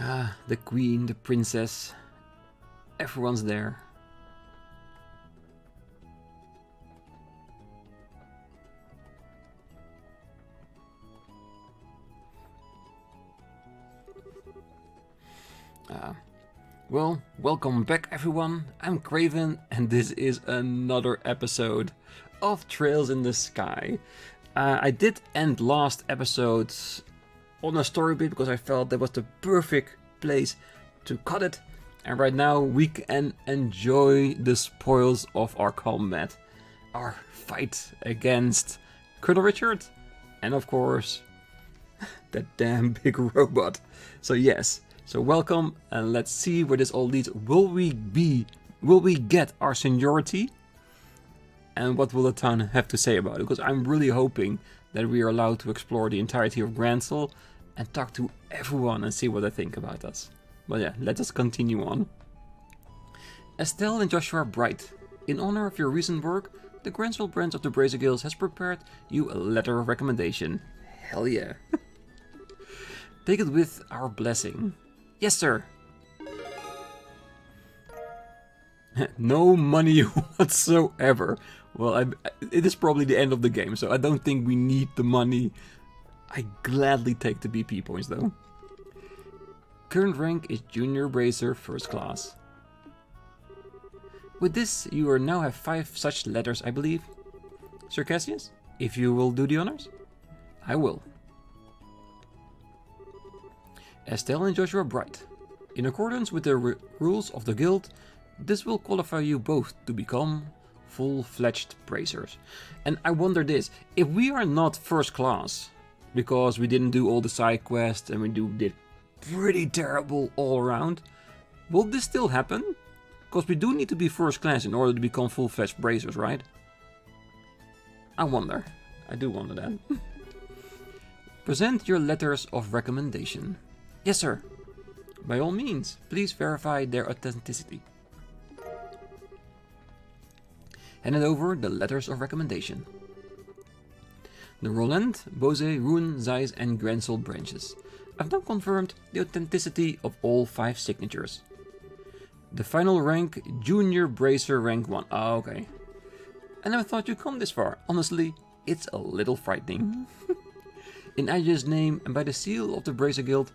Ah, the queen, the princess, everyone's there. Well, welcome back everyone, I'm Craven and this is another episode of Trails in the Sky. I did end last episode on a story bit because I felt that was the perfect place to cut it. And right now we can enjoy the spoils of our combat. Our fight against Colonel Richard and of course that damn big robot. So yes. So welcome and let's see where this all leads. Will we get our seniority? And what will the town have to say about it? Because I'm really hoping that we are allowed to explore the entirety of Gransel and talk to everyone and see what they think about us. But yeah, let us continue on. Estelle and Joshua Bright, in honor of your recent work, the Gransel branch of the Bracer Guilds has prepared you a letter of recommendation. Hell yeah. Take it with our blessing. Yes, sir. No money whatsoever. Well, it is probably the end of the game, so I don't think we need the money. I gladly take the BP points, though. Current rank is Junior Bracer First Class. With this, you will now have 5 such letters, I believe. Sir Cassius, if you will do the honors? I will. Estelle and Joshua Bright. In accordance with the rules of the guild, this will qualify you both to become full-fledged bracers. And I wonder this, if we are not first class, because we didn't do all the side quests and we did pretty terrible all around, will this still happen? Because we do need to be first class in order to become full-fledged bracers, right? I wonder. I do wonder that. Present your letters of recommendation. Yes, sir. By all means, please verify their authenticity. Handed over the letters of recommendation. The Roland, Bose, Ruin, Zeiss and Gransel branches. I've now confirmed the authenticity of all 5 signatures. The final rank, Junior Bracer rank 1. Oh, okay. I never thought you'd come this far. Honestly, it's a little frightening. In Aja's name and by the seal of the Bracer Guild,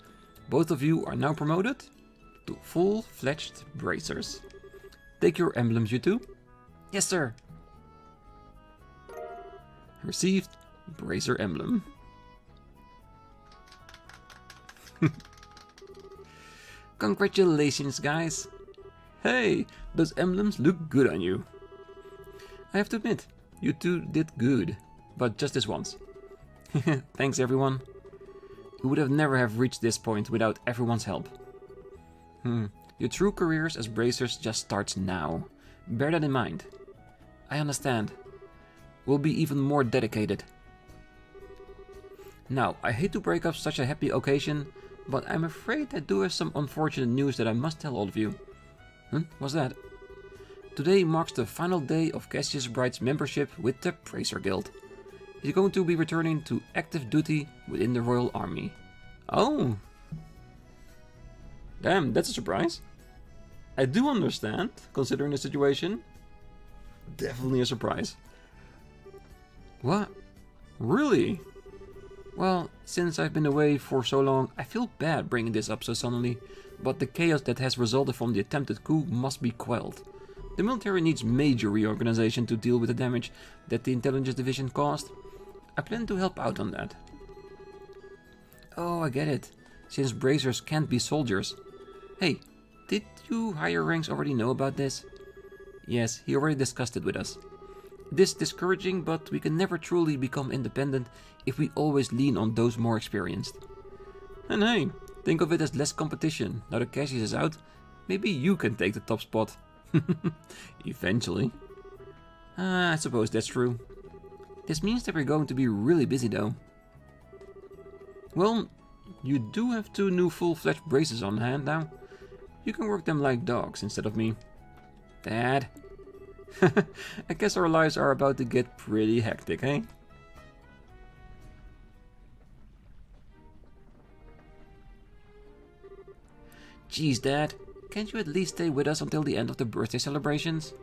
both of you are now promoted to full-fledged bracers. Take your emblems, you two. Yes, sir. Received bracer emblem. Congratulations, guys. Hey, those emblems look good on you. I have to admit, you two did good, but just this once. Thanks, everyone. We would have never have reached this point without everyone's help. Your true careers as bracers just starts now. Bear that in mind. I understand. We'll be even more dedicated. Now, I hate to break up such a happy occasion, but I'm afraid I do have some unfortunate news that I must tell all of you. What's that? Today marks the final day of Cassius Bright's membership with the Bracer Guild. He's going to be returning to active duty within the Royal Army. Oh! Damn, that's a surprise. I do understand, considering the situation. Definitely a surprise. What? Really? Well, since I've been away for so long, I feel bad bringing this up so suddenly, but the chaos that has resulted from the attempted coup must be quelled. The military needs major reorganization to deal with the damage that the intelligence division caused. I plan to help out on that. Oh, I get it. Since bracers can't be soldiers. Hey, did you higher ranks already know about this? Yes, he already discussed it with us. This is discouraging, but we can never truly become independent if we always lean on those more experienced. And hey, think of it as less competition. Now that Cassius is out, maybe you can take the top spot. Eventually. I suppose that's true. This means that we're going to be really busy though. Well, you do have 2 new full-fledged braces on hand now. You can work them like dogs instead of me. Dad. I guess our lives are about to get pretty hectic, eh? Geez, Dad, can't you at least stay with us until the end of the birthday celebrations?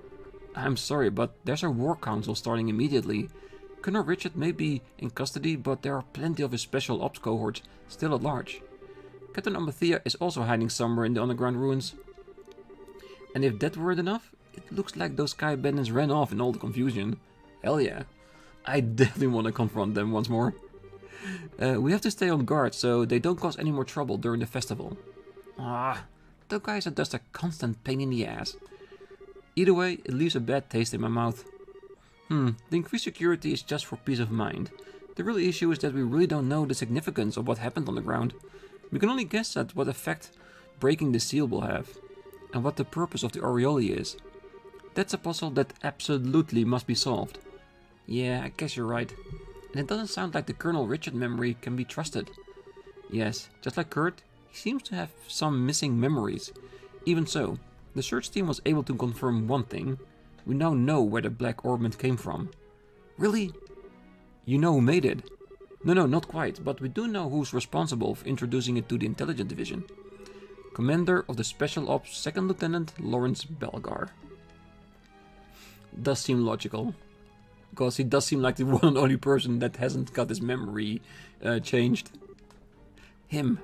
I'm sorry, but there's a war council starting immediately. Colonel Richard may be in custody, but there are plenty of his special ops cohorts still at large. Captain Amathea is also hiding somewhere in the underground ruins. And if that weren't enough, it looks like those Sky Bandits ran off in all the confusion. Hell yeah. I definitely want to confront them once more. We have to stay on guard so they don't cause any more trouble during the festival. Ah, those guys are just a constant pain in the ass. Either way, it leaves a bad taste in my mouth. The increased security is just for peace of mind. The real issue is that we really don't know the significance of what happened on the ground. We can only guess at what effect breaking the seal will have, and what the purpose of the aureole is. That's a puzzle that absolutely must be solved. Yeah, I guess you're right. And it doesn't sound like the Colonel Richard memory can be trusted. Yes, just like Kurt, he seems to have some missing memories. Even so, the search team was able to confirm one thing. We now know where the black orbment came from. Really? You know who made it? No, not quite, but we do know who's responsible for introducing it to the Intelligence Division. Commander of the Special Ops 2nd Lieutenant Lawrence Belgar. Does seem logical. Because he does seem like the one and only person that hasn't got his memory changed. Him.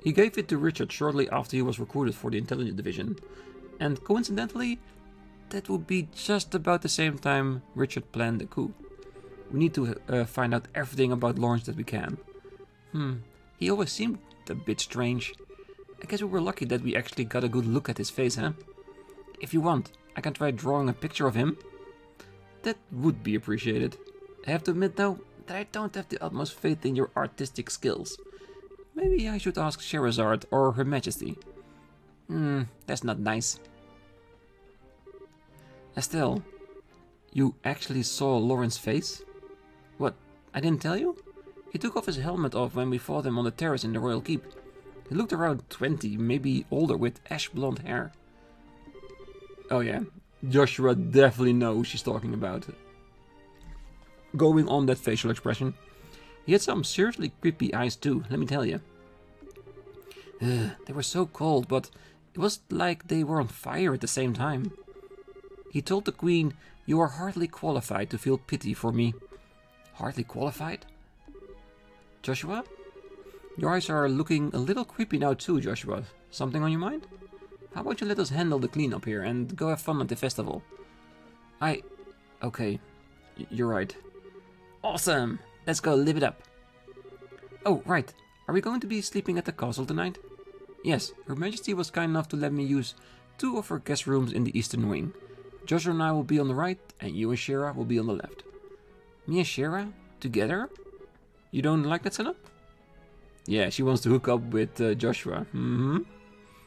He gave it to Richard shortly after he was recruited for the Intelligence Division. And coincidentally, that would be just about the same time Richard planned the coup. We need to find out everything about Lawrence that we can. He always seemed a bit strange. I guess we were lucky that we actually got a good look at his face, huh? If you want, I can try drawing a picture of him. That would be appreciated. I have to admit though, that I don't have the utmost faith in your artistic skills. Maybe I should ask Sherazard or Her Majesty. That's not nice. Estelle, you actually saw Lawrence's face? What, I didn't tell you? He took off his helmet off when we fought him on the terrace in the Royal Keep. He looked around 20, maybe older, with ash blonde hair. Oh yeah, Joshua definitely knows who she's talking about. Going on that facial expression. He had some seriously creepy eyes too, let me tell you. They were so cold, but it was like they were on fire at the same time. He told the Queen, "You are hardly qualified to feel pity for me." Hardly qualified? Joshua? Your eyes are looking a little creepy now too, Joshua. Something on your mind? How about you let us handle the cleanup here and go have fun at the festival? Okay, you're right. Awesome! Let's go live it up. Oh, right. Are we going to be sleeping at the castle tonight? Yes, Her Majesty was kind enough to let me use 2 of her guest rooms in the eastern wing. Joshua and I will be on the right, and you and Shira will be on the left. Me and Shira? Together? You don't like that setup? Yeah, she wants to hook up with Joshua.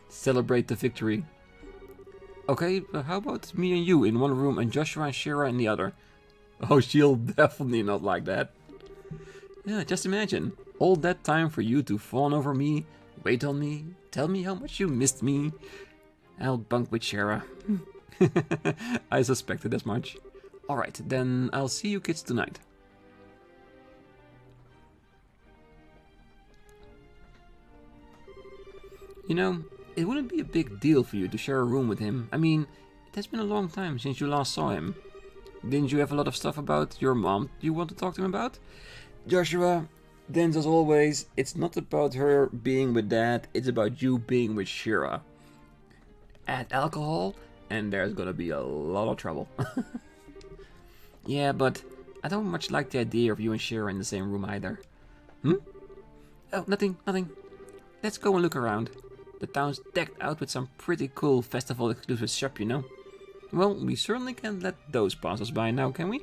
Celebrate the victory. Okay, but how about me and you in one room and Joshua and Shira in the other? Oh, she'll definitely not like that. Yeah, just imagine. All that time for you to fawn over me, wait on me, tell me how much you missed me. I'll bunk with Shira. I suspected as much. Alright, then I'll see you kids tonight. You know, it wouldn't be a big deal for you to share a room with him. I mean, it has been a long time since you last saw him. Didn't you have a lot of stuff about your mom you want to talk to him about? Joshua, then as always, it's not about her being with Dad, it's about you being with Shira. Add alcohol, and there's gonna be a lot of trouble. Yeah, but I don't much like the idea of you and Shira in the same room either. Oh, nothing. Let's go and look around. The town's decked out with some pretty cool festival exclusive shop, you know. Well, we certainly can't let those pass us by now, can we?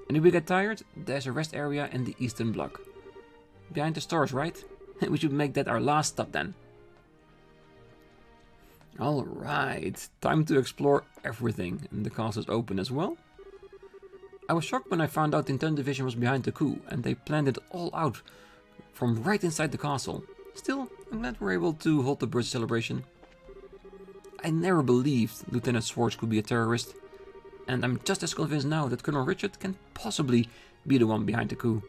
And if we get tired, there's a rest area in the eastern block. Behind the stores, right? We should make that our last stop then. Alright, time to explore everything. And the castle's open as well. I was shocked when I found out the Intelligence Division was behind the coup, and they planned it all out from right inside the castle. Still, I'm glad we're able to hold the birthday celebration. I never believed Lieutenant Swartz could be a terrorist, and I'm just as convinced now that Colonel Richard can possibly be the one behind the coup.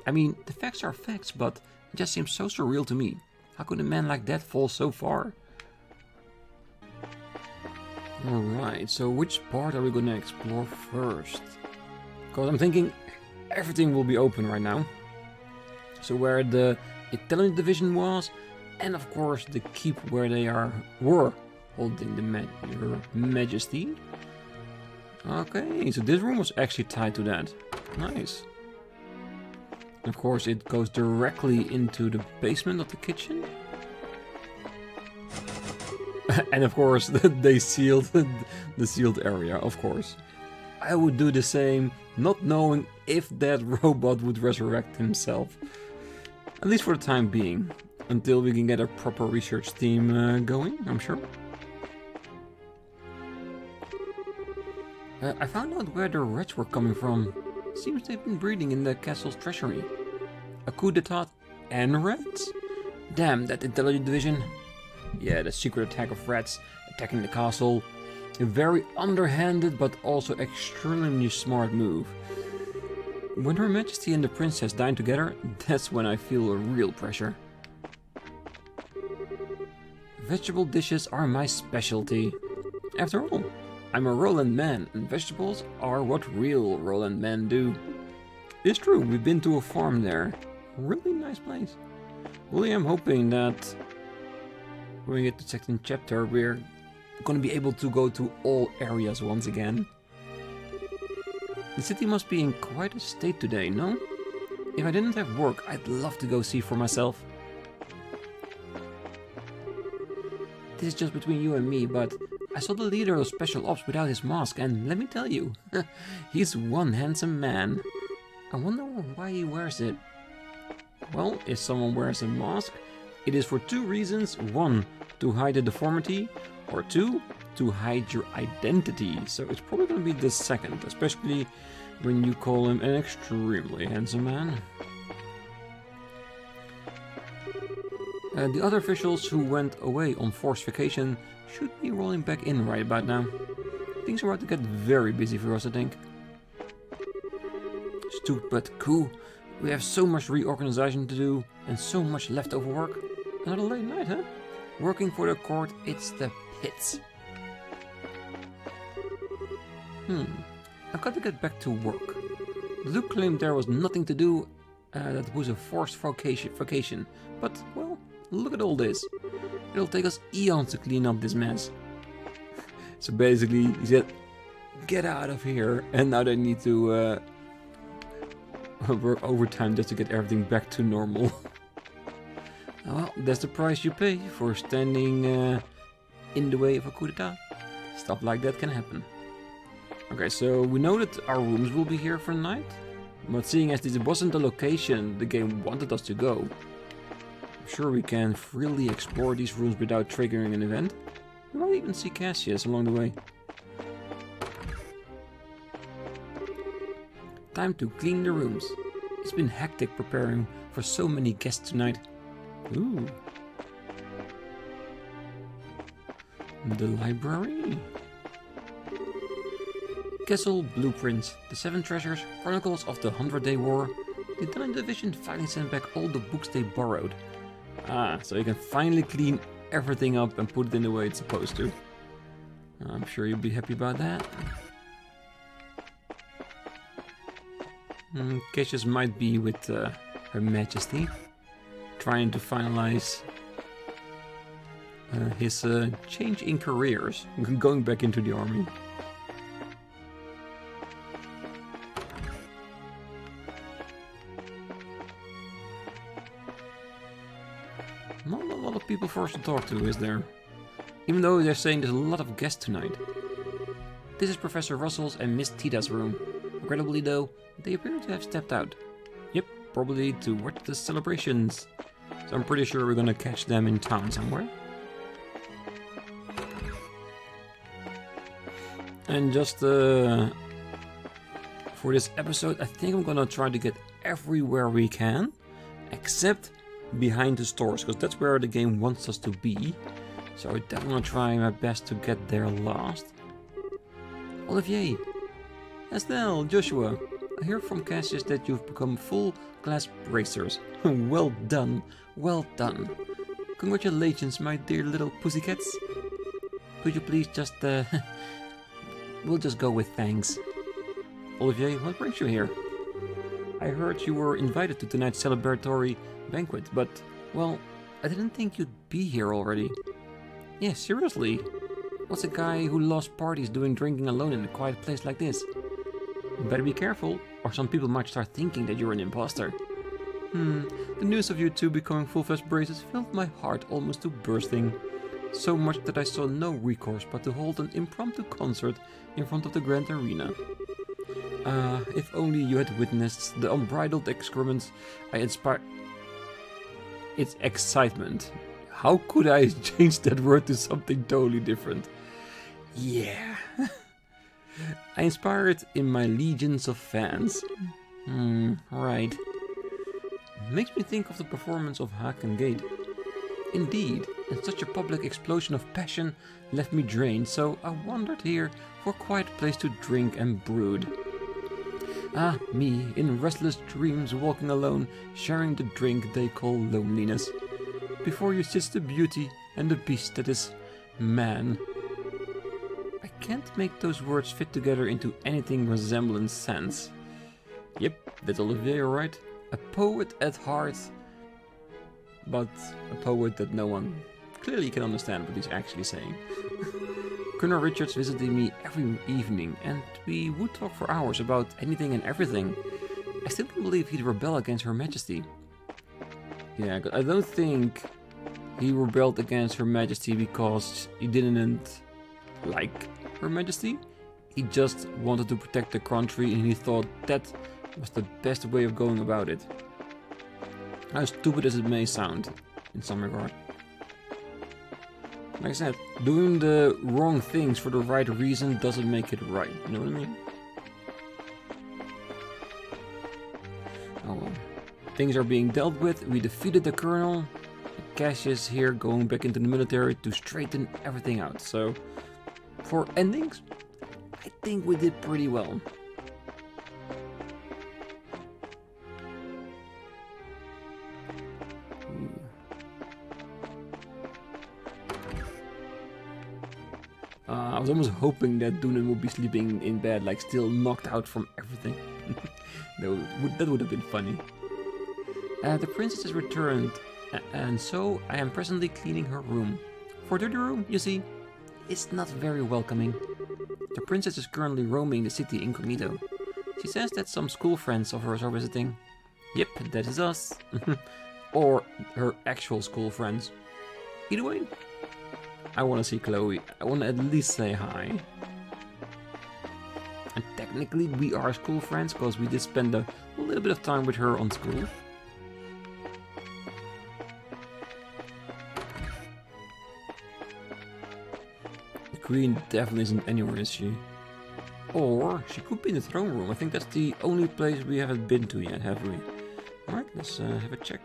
I mean, the facts are facts, but it just seems so surreal to me. How could a man like that fall so far? Alright, so which part are we gonna explore first? Because I'm thinking everything will be open right now. So where the intelligence division was, and of course the keep where they were holding the your majesty. Okay, so this room was actually tied to that. Nice. Of course it goes directly into the basement of the kitchen. And of course they sealed the sealed area, of course. I would do the same, not knowing if that robot would resurrect himself. At least for the time being. Until we can get a proper research team going, I'm sure. I found out where the rats were coming from. Seems they've been breeding in the castle's treasury. A coup d'etat and rats? Damn, that intelligence division. Yeah, the secret attack of rats attacking the castle. A very underhanded but also extremely smart move. When Her Majesty and the princess dine together, that's when I feel a real pressure. Vegetable dishes are my specialty. After all, I'm a Roland man, and vegetables are what real Roland men do. It's true, we've been to a farm there. Really nice place. Really, I'm hoping that when we get to the second chapter, we're going to be able to go to all areas once again. The city must be in quite a state today, no? If I didn't have work, I'd love to go see for myself. This is just between you and me, but I saw the leader of Special Ops without his mask, and let me tell you, he's one handsome man. I wonder why he wears it. Well, if someone wears a mask, it is for two reasons. One, to hide the deformity, or two, to hide your identity. So it's probably going to be the second, especially when you call him an extremely handsome man. The other officials who went away on forced vacation should be rolling back in right about now. Things are about to get very busy for us, I think. Stupid coup. We have so much reorganization to do and so much leftover work. Another late night, huh? Working for the court, it's the pits. I've got to get back to work. Luke claimed there was nothing to do, that it was a forced vacation. But, well, look at all this. It'll take us eons to clean up this mess. So basically, he said, get out of here. And now they need to work overtime just to get everything back to normal. Well, that's the price you pay for standing in the way of a coup d'etat. Stuff like that can happen. Okay, so we know that our rooms will be here for the night. But seeing as this wasn't the location the game wanted us to go, I'm sure we can freely explore these rooms without triggering an event. We might even see Cassius along the way. Time to clean the rooms. It's been hectic preparing for so many guests tonight. Ooh. The library. Castle Blueprints, the 7 Treasures, Chronicles of the 100-Day War. The Intelligence Division finally sent back all the books they borrowed. Ah, so you can finally clean everything up and put it in the way it's supposed to. I'm sure you'll be happy about that. Cassius might be with Her Majesty, trying to finalize his change in careers, going back into the army. Not a lot of people for us to talk to, is there? Even though they're saying there's a lot of guests tonight. This is Professor Russell's and Miss Tita's room. Regrettably though, they appear to have stepped out. Yep, probably to watch the celebrations. So I'm pretty sure we're gonna catch them in town somewhere. And just for this episode, I think I'm gonna try to get everywhere we can, except behind the stores, because that's where the game wants us to be. So I definitely want to try my best to get there last. Olivier, Estelle, Joshua, I hear from Cassius that you've become full-class bracers. Well done, well done. Congratulations, my dear little pussycats. Could you please just, we'll just go with thanks. Olivier, what brings you here? I heard you were invited to tonight's celebratory banquet, but, well, I didn't think you'd be here already. Yeah, seriously. What's a guy who loves parties doing drinking alone in a quiet place like this? You better be careful, or some people might start thinking that you're an imposter. The news of you two becoming full-fledged braces filled my heart almost to bursting. So much that I saw no recourse but to hold an impromptu concert in front of the Grand Arena. If only you had witnessed the unbridled excrements I inspired. It's excitement. How could I change that word to something totally different? Yeah. I inspired in my legions of fans. Right. Makes me think of the performance of Haken Gate. Indeed, and such a public explosion of passion left me drained, so I wandered here for a quiet place to drink and brood. Ah, me, in restless dreams walking alone, sharing the drink they call loneliness. Before you sits the beauty and the beast that is man. I can't make those words fit together into anything resembling sense. Yep, that's Olivier, alright. A poet at heart, but a poet that no one clearly can understand what he's actually saying. Colonel Richards visited me every evening, and we would talk for hours about anything and everything. I still can't believe he'd rebel against Her Majesty. Yeah, I don't think he rebelled against Her Majesty because he didn't like Her Majesty. He just wanted to protect the country, and he thought that was the best way of going about it. How stupid as it may sound, in some regard. Like I said, doing the wrong things for the right reason doesn't make it right, you know what I mean? Oh well. Things are being dealt with, we defeated the Colonel. Cassius here going back into the military to straighten everything out, so... for endings, I think we did pretty well. I was almost hoping that Dunan would be sleeping in bed, like still knocked out from everything. that would have been funny. The princess has returned, and so I am presently cleaning her room. For dirty room, you see, it's not very welcoming. The princess is currently roaming the city incognito. She says that some school friends of hers are visiting. Yep, that is us. Or her actual school friends. Either way, I want to see Chloe. I want to at least say hi. And technically we are school friends because we did spend a little bit of time with her on school. The queen definitely isn't anywhere, is she? Or she could be in the throne room. I think that's the only place we haven't been to yet, have we? Alright, let's have a check.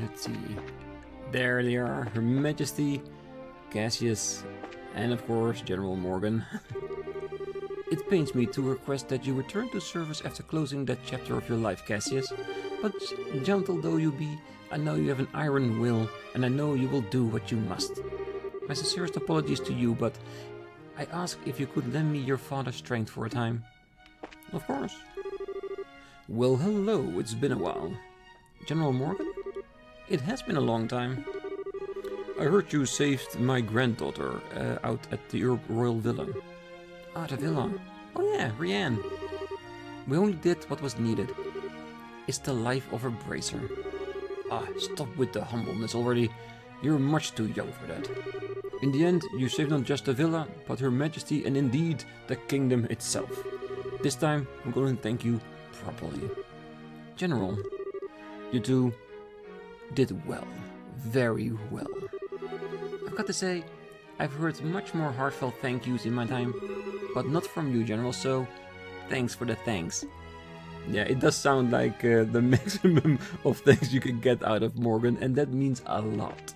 Let's see. There they are. Her Majesty, Cassius, and of course General Morgan. It pains me to request that you return to service after closing that chapter of your life, Cassius. But gentle though you be, I know you have an iron will, and I know you will do what you must. My sincerest apologies to you, but I ask if you could lend me your father's strength for a time. Of course. Well, hello, it's been a while. General Morgan? It has been a long time. I heard you saved my granddaughter out at the Royal Villa. Ah, the villa. Oh yeah, Rianne. We only did what was needed. It's the life of a bracer. Ah, stop with the humbleness already. You're much too young for that. In the end, you saved not just the villa, but Her Majesty and indeed the kingdom itself. This time, I'm going to thank you properly. General, you two did well. Very well. I've got to say, I've heard much more heartfelt thank yous in my time, but not from you, General, so thanks for the thanks. Yeah, it does sound like the maximum of thanks you can get out of Morgan, and that means a lot.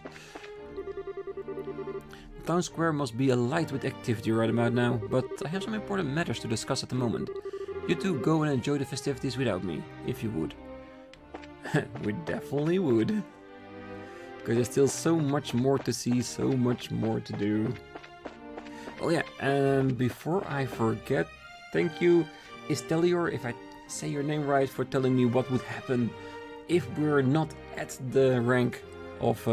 The town square must be alight with activity right about now, but I have some important matters to discuss at the moment. You two go and enjoy the festivities without me, if you would. We definitely would. Because there's still so much more to see, so much more to do. Oh yeah, and before I forget, thank you, Istelior, if I say your name right, for telling me what would happen if we're not at the rank of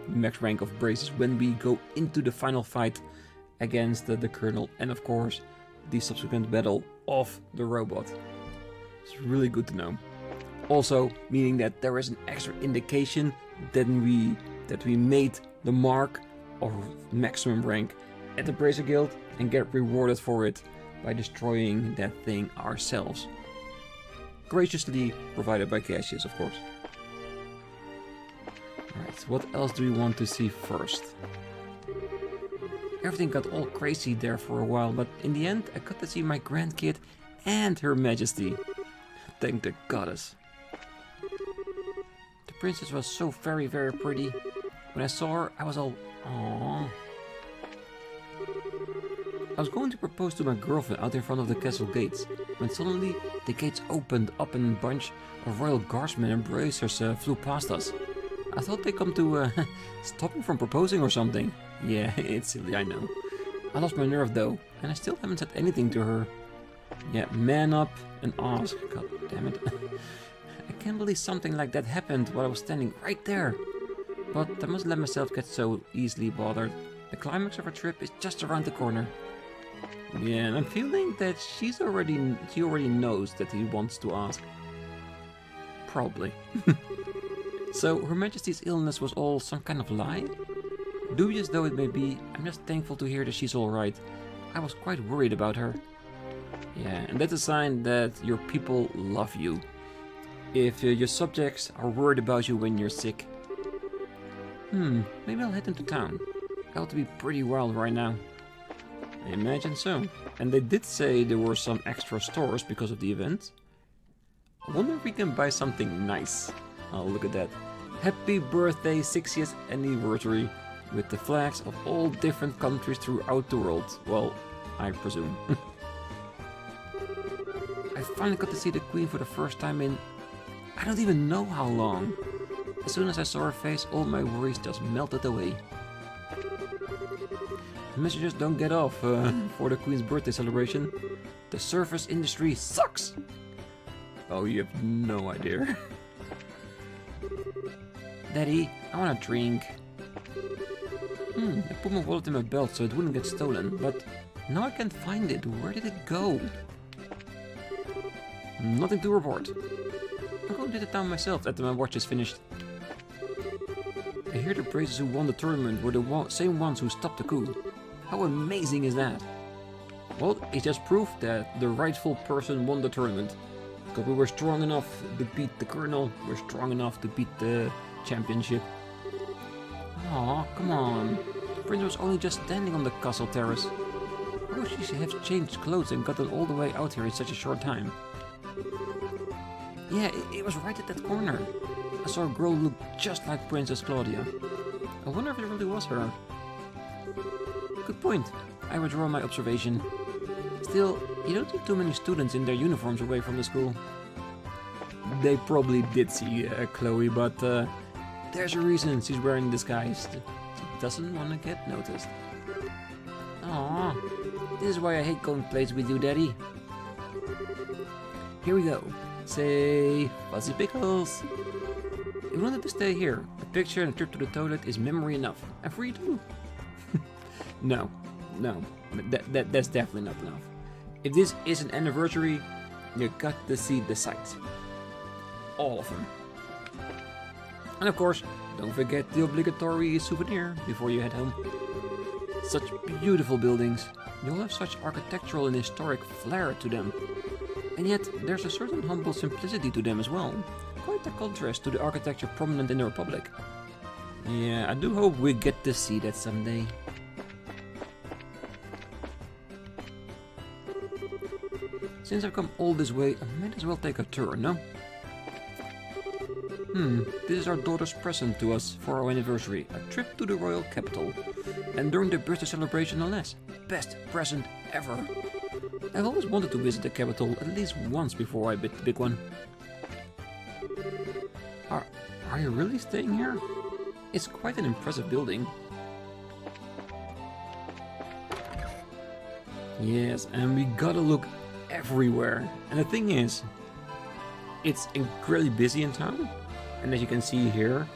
max rank of braces when we go into the final fight against the Colonel, and of course the subsequent battle of the robot. It's really good to know. Also meaning that there is an extra indication that we made the mark of maximum rank at the Bracer Guild and get rewarded for it by destroying that thing ourselves. Graciously provided by Cassius, of course. Alright, what else do we want to see first? Everything got all crazy there for a while, but in the end I got to see my grandkid and Her Majesty. Thank the goddess. The princess was so very, very pretty. When I saw her, I was all, aww. I was going to propose to my girlfriend out in front of the castle gates, when suddenly the gates opened up and a bunch of royal guardsmen and bracers flew past us. I thought they'd come to stop me from proposing or something. Yeah, it's silly, I know. I lost my nerve though, and I still haven't said anything to her. Yeah, man up and ask. God damn it. I can't believe something like that happened while I was standing right there. But I must let myself get so easily bothered. The climax of our trip is just around the corner. Yeah, and I'm feeling that she already knows that he wants to ask. Probably. So, Her Majesty's illness was all some kind of lie? Dubious though it may be, I'm just thankful to hear that she's alright. I was quite worried about her. Yeah, and that's a sign that your people love you. If your subjects are worried about you when you're sick. Maybe I'll head into town. I ought to be pretty wild right now. I imagine so. And they did say there were some extra stores because of the event. I wonder if we can buy something nice. Oh, look at that. Happy birthday 60th anniversary with the flags of all different countries throughout the world. Well, I presume. I finally got to see the Queen for the first time in I don't even know how long. As soon as I saw her face, all my worries just melted away. The messengers don't get off for the Queen's birthday celebration. The surface industry sucks! Oh, you have no idea. Daddy, I want a drink. I put my wallet in my belt so it wouldn't get stolen, but now I can't find it. Where did it go? Nothing to report. I'll go to the town myself after my watch is finished. I hear the bracers who won the tournament were the same ones who stopped the coup. How amazing is that? Well, it's just proof that the rightful person won the tournament. Because we were strong enough to beat the Colonel, we're strong enough to beat the championship. Aw, come on. The prince was only just standing on the castle terrace. How would she have changed clothes and gotten all the way out here in such a short time? Yeah, it was right at that corner. I saw a girl look just like Princess Claudia. I wonder if it really was her. Good point. I withdraw my observation. Still, you don't see too many students in their uniforms away from the school. They probably did see Chloe, but there's a reason she's wearing a disguise. She doesn't want to get noticed. Aww, this is why I hate going places with you, Daddy. Here we go. Say, Fuzzy Pickles. You wanted to stay here. A picture and a trip to the toilet is memory enough. And for you too. No, that's definitely not enough. If this is an anniversary, you got to see the sights. All of them. And of course, don't forget the obligatory souvenir before you head home. Such beautiful buildings. They all have such architectural and historic flair to them. And yet, there's a certain humble simplicity to them as well. Quite a contrast to the architecture prominent in the Republic. Yeah, I do hope we get to see that someday. Since I've come all this way, I might as well take a tour, no? This is our daughter's present to us for our anniversary. A trip to the royal capital. And during the birthday celebration, no less. Best present ever. I've always wanted to visit the capital at least once before I bid the big one. Are you really staying here? It's quite an impressive building. Yes, and we gotta look everywhere. And the thing is, it's incredibly busy in town. And as you can see here,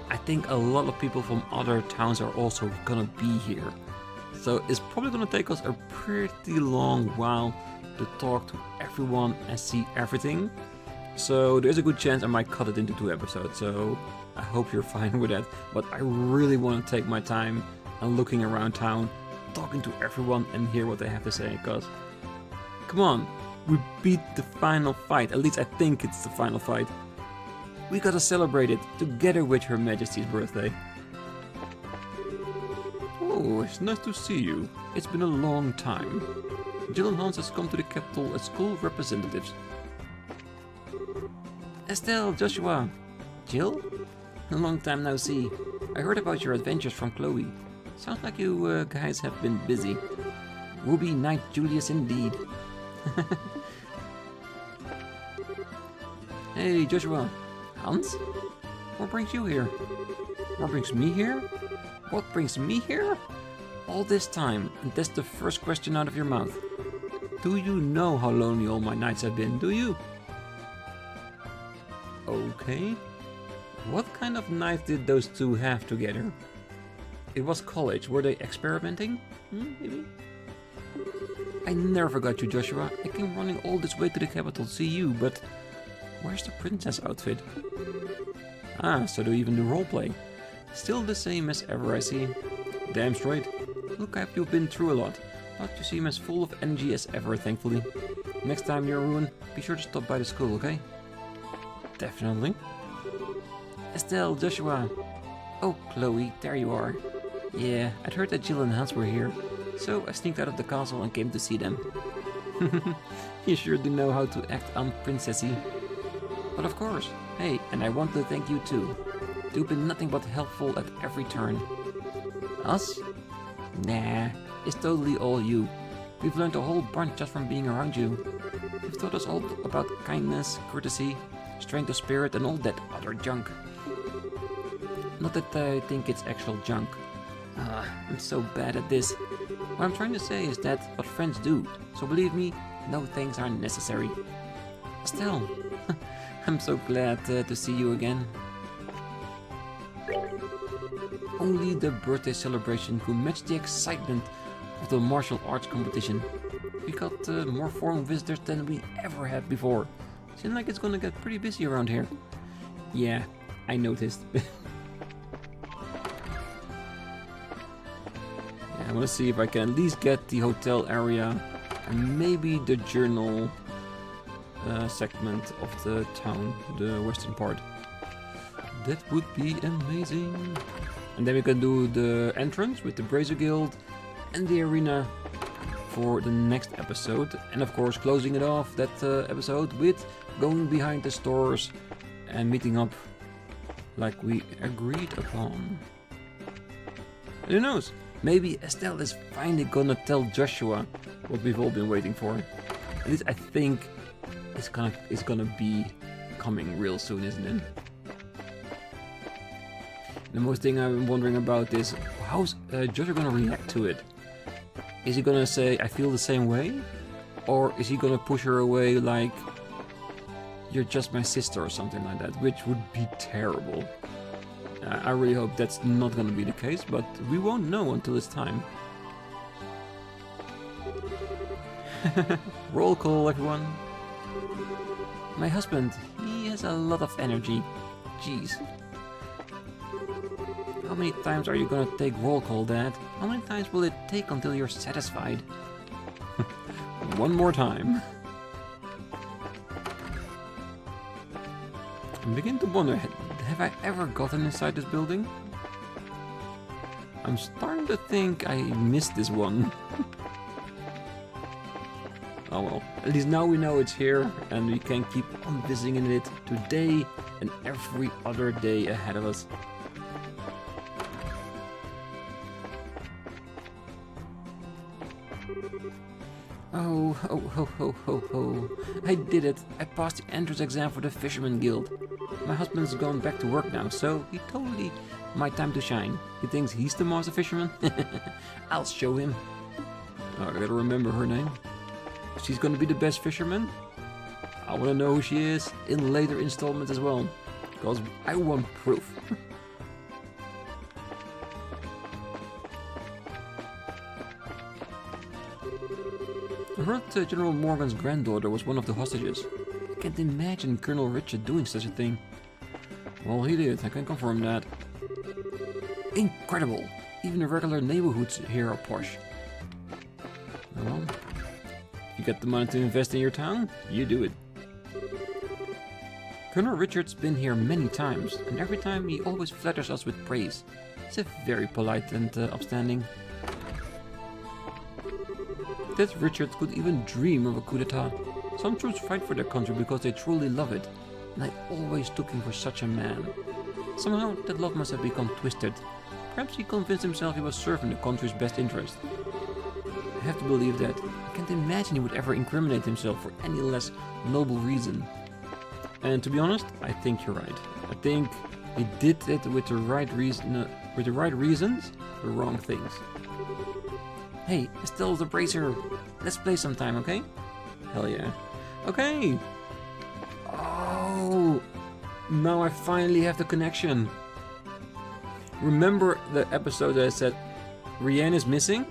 I think a lot of people from other towns are also gonna be here. So it's probably gonna take us a pretty long while to talk to everyone and see everything. So there's a good chance I might cut it into 2 episodes, so I hope you're fine with that. But I really want to take my time and looking around town, talking to everyone and hear what they have to say, because come on, we beat the final fight. At least I think it's the final fight. We gotta celebrate it together with Her Majesty's birthday. Oh, it's nice to see you. It's been a long time. Jill and Hans has come to the capital as school representatives. Estelle, Joshua, Jill? A long time no see. I heard about your adventures from Chloe. Sounds like you guys have been busy. Ruby Knight Julius indeed. Hey, Joshua. Hans? What brings you here? What brings me here? What brings me here? All this time, and that's the first question out of your mouth. Do you know how lonely all my nights have been, do you? Okay. What kind of night did those two have together? It was college. Were they experimenting? Maybe? I never forgot you, Joshua. I came running all this way to the capital to see you, but where's the princess outfit? Ah, so do you even do roleplay? Still the same as ever, I see. Damn straight. Look, you've been through a lot, but you seem as full of energy as ever, thankfully. Next time you're in Ruin, be sure to stop by the school, okay? Definitely. Estelle, Joshua. Oh, Chloe, there you are. Yeah, I'd heard that Jill and Hans were here, so I sneaked out of the castle and came to see them. You sure do know how to act unprincessy. But of course. Hey, and I want to thank you too. You've been nothing but helpful at every turn. Us? Nah, it's totally all you. We've learned a whole bunch just from being around you. You've taught us all about kindness, courtesy, strength of spirit, and all that other junk. Not that I think it's actual junk. I'm so bad at this. What I'm trying to say is that what friends do, so believe me, no thanks are necessary. Estelle, I'm so glad to see you again. Only the birthday celebration could match the excitement of the martial arts competition. We got more foreign visitors than we ever had before. Seems like it's gonna get pretty busy around here. Yeah, I noticed. I want to see if I can at least get the hotel area and maybe the journal segment of the town, the western part. That would be amazing. And then we can do the entrance with the Brazier Guild and the arena for the next episode. And of course closing it off, that episode, with going behind the stores and meeting up like we agreed upon. And who knows? Maybe Estelle is finally gonna tell Joshua what we've all been waiting for. At least I think it's gonna be coming real soon, isn't it? The most thing I've been wondering about is how's Joshua gonna react to it? Is he gonna say, I feel the same way? Or is he gonna push her away like, you're just my sister or something like that, which would be terrible. I really hope that's not going to be the case, but we won't know until it's time. Roll call, everyone. My husband, he has a lot of energy. Jeez. How many times are you going to take roll call, Dad? How many times will it take until you're satisfied? One more time. I'm beginning to wonder, have I ever gotten inside this building? I'm starting to think I missed this one. Oh well, at least now we know it's here and we can keep on visiting it today and every other day ahead of us. Oh, ho, ho, ho, ho, ho. I did it. I passed the entrance exam for the Fisherman Guild. My husband's gone back to work now, so he totally my time to shine. He thinks he's the master fisherman? I'll show him. Oh, I gotta remember her name. She's gonna be the best fisherman? I wanna know who she is in later installments as well. Because I want proof. I heard General Morgan's granddaughter was one of the hostages. I can't imagine Colonel Richard doing such a thing. Well, he did, I can confirm that. Incredible! Even the regular neighborhoods here are posh. Well, if you get the money to invest in your town, you do it. Colonel Richard's been here many times, and every time he always flatters us with praise. He's a very polite and upstanding. That Richard could even dream of a coup d'etat. Some troops fight for their country because they truly love it, and I always took him for such a man. Somehow that love must have become twisted. Perhaps he convinced himself he was serving the country's best interest. I have to believe that. I can't imagine he would ever incriminate himself for any less noble reason. And to be honest, I think you're right. I think he did it with the right reason, reasons, the wrong things. Hey, Estelle the Bracer, let's play sometime, okay? Hell yeah. Okay! Oh! Now I finally have the connection. Remember the episode that I said Rianne is missing?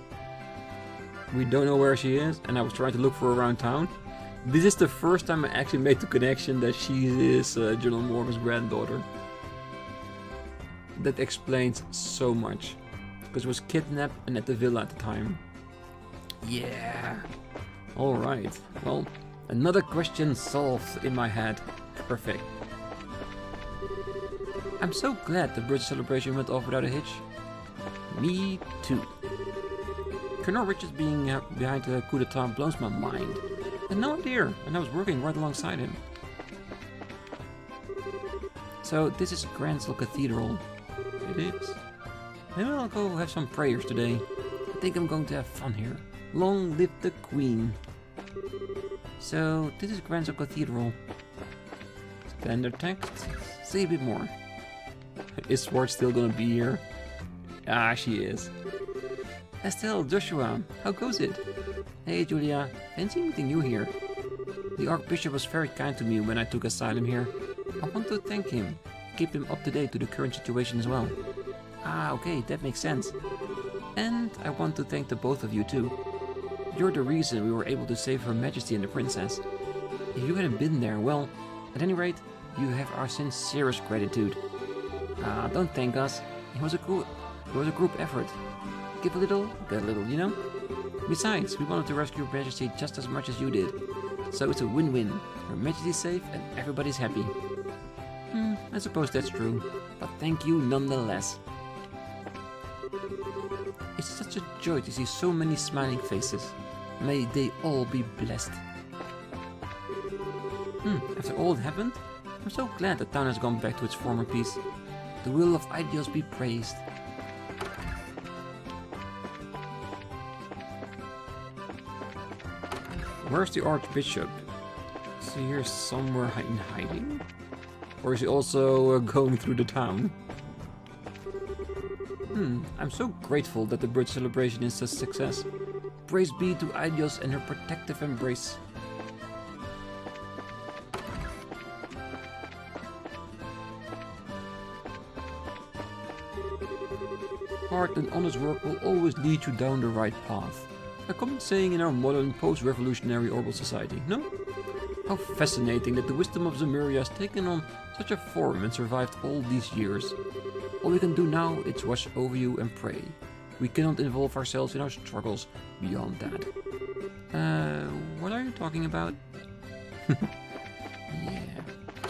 We don't know where she is, and I was trying to look for her around town. This is the first time I actually made the connection that she is General Morgan's granddaughter. That explains so much. Because she was kidnapped and at the villa at the time. Yeah. Alright. Well, another question solved in my head. Perfect. I'm so glad the bridge celebration went off without a hitch. Me too. Colonel Richards being behind the coup d'etat blows my mind. I had no idea, and I was working right alongside him. So this is Gransel Cathedral. It is. Maybe I'll go have some prayers today. I think I'm going to have fun here. Long live the Queen. So this is Gransel Cathedral. Standard text. Say a bit more. Is Sword still gonna be here? Ah, she is. Estelle, Joshua, how goes it? Hey Julia, fancy anything new here? The Archbishop was very kind to me when I took asylum here. I want to thank him. Keep him up to date to the current situation as well. Ah, okay, that makes sense. And I want to thank the both of you too. You're the reason we were able to save Her Majesty and the Princess. If you hadn't been there, well, at any rate, you have our sincerest gratitude. Ah, don't thank us. It was a group effort. Give a little, get a little, you know? Besides, we wanted to rescue Her Majesty just as much as you did. So it's a win-win. Her Majesty's safe and everybody's happy. I suppose that's true. But thank you nonetheless. It's such a joy to see so many smiling faces. May they all be blessed. After all that happened, I'm so glad the town has gone back to its former peace. The will of Ideals be praised. Where's the Archbishop? Is he here somewhere in hiding? Or is he also going through the town? I'm so grateful that the bridge celebration is a success. Praise be to Ideals and her protective embrace. Hard and honest work will always lead you down the right path. A common saying in our modern post-revolutionary Orbal society, no? How fascinating that the wisdom of Zemuria has taken on such a form and survived all these years. All we can do now is watch over you and pray. We cannot involve ourselves in our struggles beyond that. What are you talking about? Yeah.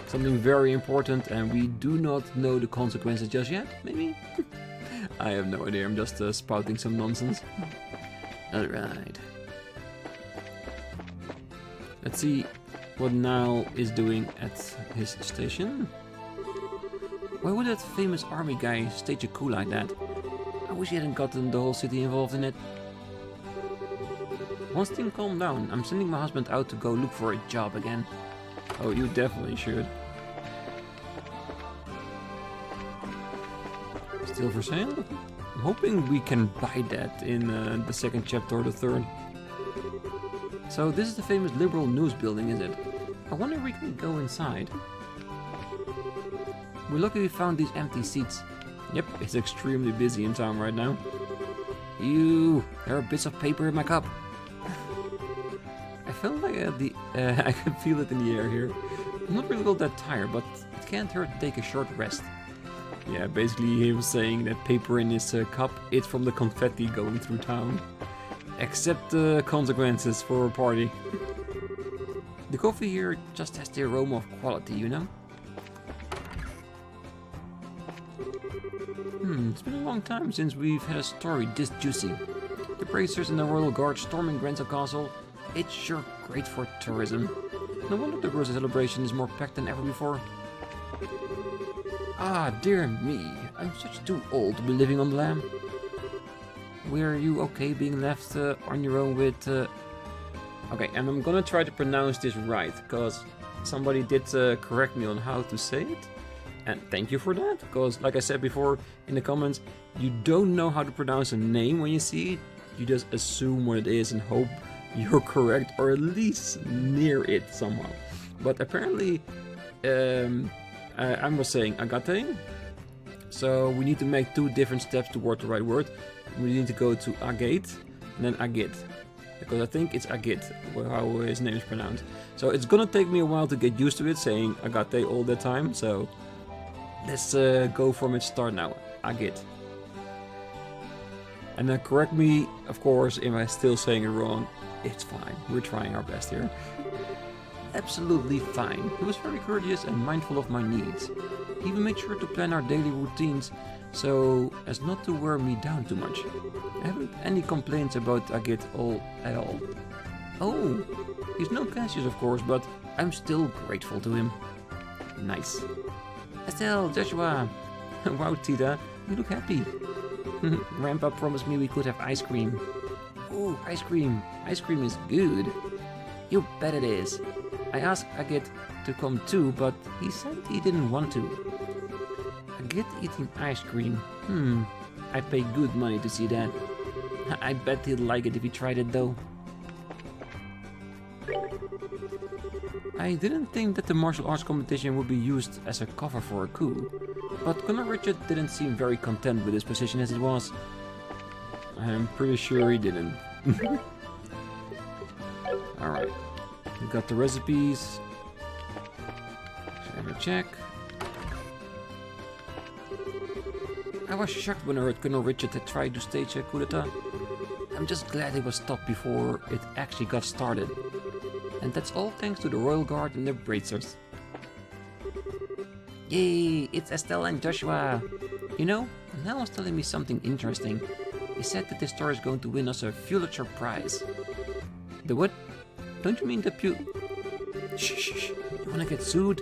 Something very important and we do not know the consequences just yet, maybe? I have no idea, I'm just spouting some nonsense. Alright. Let's see what Niall is doing at his station. Why would that famous army guy stage a coup like that? I wish he hadn't gotten the whole city involved in it. Once things calm down, I'm sending my husband out to go look for a job again. Oh, you definitely should. Still for sale? I'm hoping we can buy that in the second chapter or the third. So this is the famous liberal news building, is it? I wonder if we can go inside. We're lucky we found these empty seats. Yep, it's extremely busy in town right now. Ew, there are bits of paper in my cup. I felt like I can feel it in the air here. I'm not really all that tired, but it can't hurt to take a short rest. Yeah, basically he was saying that paper in his cup is from the confetti going through town. Accept the consequences for a party. The coffee here just has the aroma of quality, you know? It's been a long time since we've had a story this juicy. The bracers and the Royal Guard storming Granzel Castle. It's sure great for tourism. No wonder the Rosa celebration is more packed than ever before. Ah, dear me, I'm such too old to be living on the lam. Were you okay being left on your own with... Okay, and I'm gonna try to pronounce this right, because somebody did correct me on how to say it. And thank you for that, because like I said before in the comments, you don't know how to pronounce a name when you see it. You just assume what it is and hope you're correct, or at least near it somehow. But apparently, I was saying agate, so we need to make 2 different steps toward the right word. We need to go to agate and then agit, because I think it's agit how his name is pronounced. So it's gonna take me a while to get used to it, saying agate all the time. So let's go from its start now. Agit. And then correct me, of course, if I'm still saying it wrong. It's fine. We're trying our best here. Absolutely fine. He was very courteous and mindful of my needs. He even made sure to plan our daily routines so as not to wear me down too much. I haven't any complaints about Agit at all. Oh, he's no Cassius, of course, but I'm still grateful to him. Nice. Estelle, Joshua. Wow, Tita, you look happy. Grandpa promised me we could have ice cream. Ooh, ice cream. Ice cream is good. You bet it is. I asked Agit to come too, but he said he didn't want to. Agit eating ice cream. I'd pay good money to see that. I bet he'd like it if he tried it though. I didn't think that the martial arts competition would be used as a cover for a coup, but Colonel Richard didn't seem very content with his position as it was. I'm pretty sure he didn't. Alright, we got the recipes. Let me check. I was shocked when I heard Colonel Richard had tried to stage a coup d'etat. I'm just glad it was stopped before it actually got started. And that's all thanks to the Royal Guard and their bracers. Yay, it's Estelle and Joshua. You know, Nell was telling me something interesting. He said that this store is going to win us a Fuliture prize. The what? Don't you mean the Shh. You wanna get sued?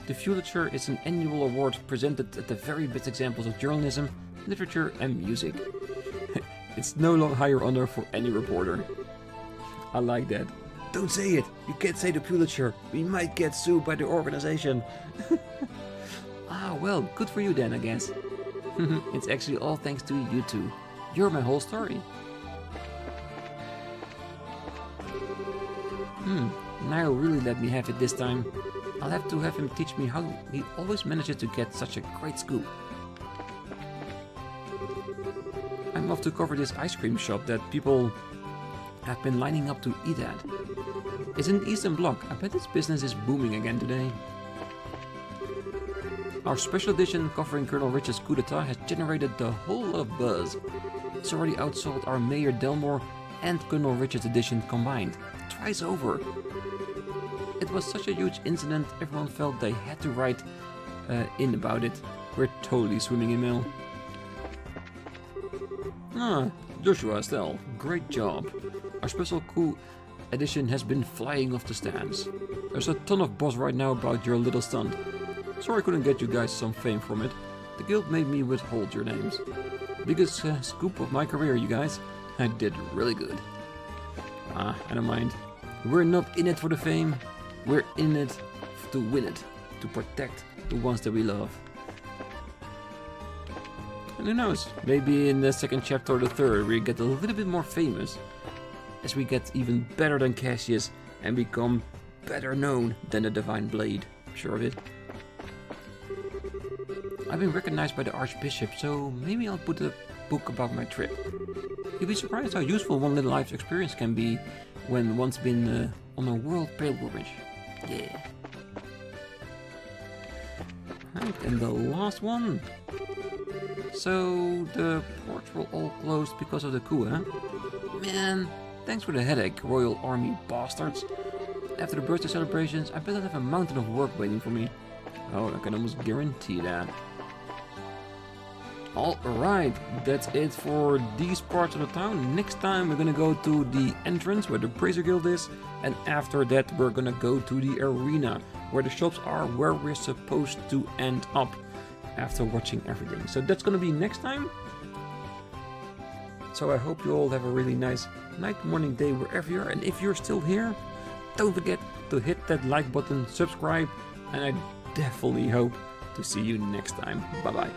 The Fuliture is an annual award presented at the very best examples of journalism, literature and music. It's no longer higher honor for any reporter. I like that. Don't say it! You can't say the Pulitzer. We might get sued by the organization. Ah, well, good for you then, I guess. It's actually all thanks to you two. You're my whole story. Niall really let me have it this time. I'll have to have him teach me how he always manages to get such a great scoop. I'm off to cover this ice cream shop that people have been lining up to eat at. It's in the Eastern Bloc. I bet this business is booming again today. Our special edition covering Colonel Richard's coup d'etat has generated the whole lot of buzz. It's already outsold our Mayor Delmore and Colonel Richard's edition combined, twice over. It was such a huge incident, everyone felt they had to write in about it. We're totally swimming in mail. Ah, Joshua, Estelle, great job. Our special coup edition has been flying off the stands. There's a ton of buzz right now about your little stunt. Sorry I couldn't get you guys some fame from it. The guild made me withhold your names. Biggest scoop of my career, you guys. I did really good. I don't mind. We're not in it for the fame. We're in it to win it. To protect the ones that we love. And who knows, maybe in the second chapter or the third we get a little bit more famous. As we get even better than Cassius and become better known than the Divine Blade. Sure of it. I've been recognized by the Archbishop, so maybe I'll put a book about my trip. You'll be surprised how useful one little life's experience can be when one's been on a world pilgrimage. Yeah. Right, and the last one. So the ports were all closed because of the coup, huh? Man, thanks for the headache, Royal Army bastards. After the birthday celebrations, I bet I'll have a mountain of work waiting for me. Oh, I can almost guarantee that. Alright, that's it for these parts of the town. Next time we're gonna go to the entrance where the Brazier Guild is, and after that we're gonna go to the arena where the shops are, where we're supposed to end up after watching everything. So that's gonna be next time. So I hope you all have a really nice night, morning, day, wherever you are. And if you're still here, don't forget to hit that like button, subscribe, and I definitely hope to see you next time. Bye bye.